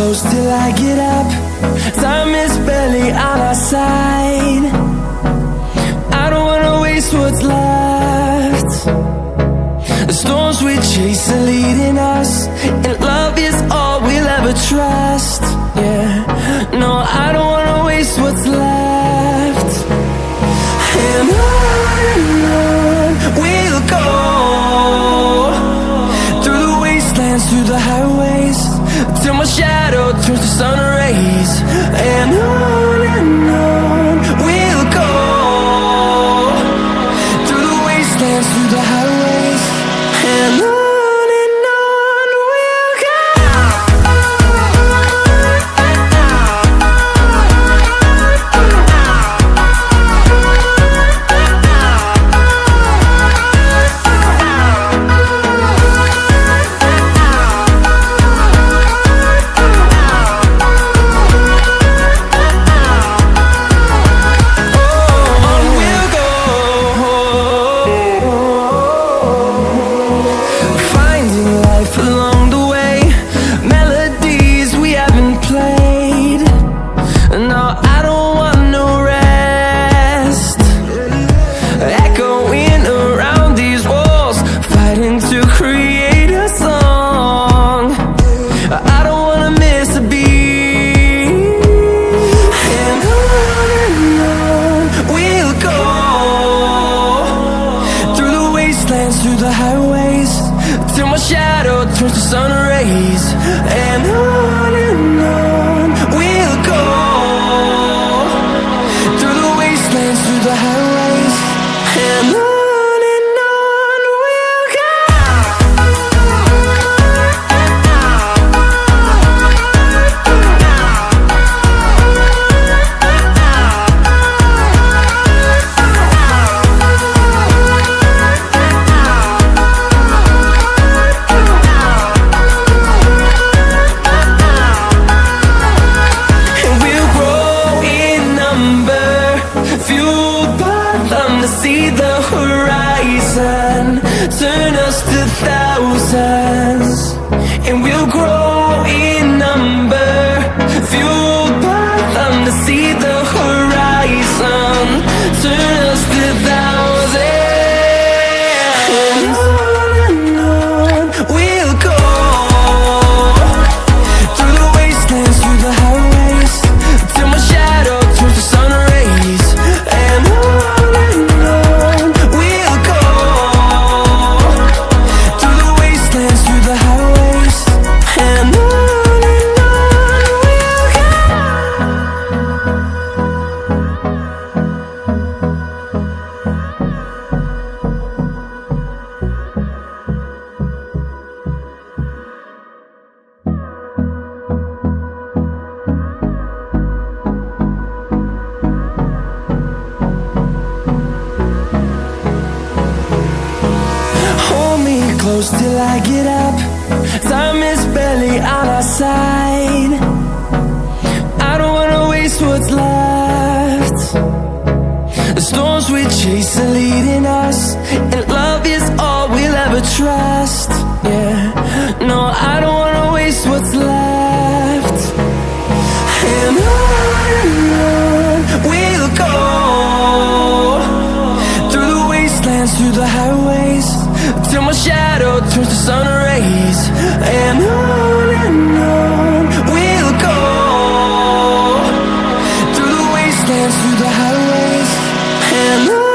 close till I get up. Time is barely on our side. I don't wanna waste what's left. The storms we chase are leading us, and love is all we'll ever trust. Yeah, no, I don't wanna waste what's left. And on we'll go, through the wastelands, through the highways, till my shadow turns to sun rays. And on we'll go, through the wastelands, through the highways, and on we'll go. Along the way, melodies we haven't played. No, I don't want no rest. Echoing around these walls, fighting to create a song. I don't wanna miss a beat. And on we'll go, through the wastelands, through the highways, till my shadow turns to sun rays. And on we'll go, through the wastelands, through the highways, and on we'll go. See the horizon, turn us to thousands, and we'll grow in number. Fueled by them to see the horizon, turn us to thousands. And on we'll go, through the wastelands, through the highways, till my shadow turns to sun rays. And close till I get up. Time is barely on our side. I don't wanna waste what's left. The storms we chase are leading us, and love is all we'll ever trust. Yeah, no, I don't wanna waste what's left. And on we'll go, through the wastelands, through the highways, till my shadow turns to sun rays. And on we'll go, through the wastelands, through the highways, and on.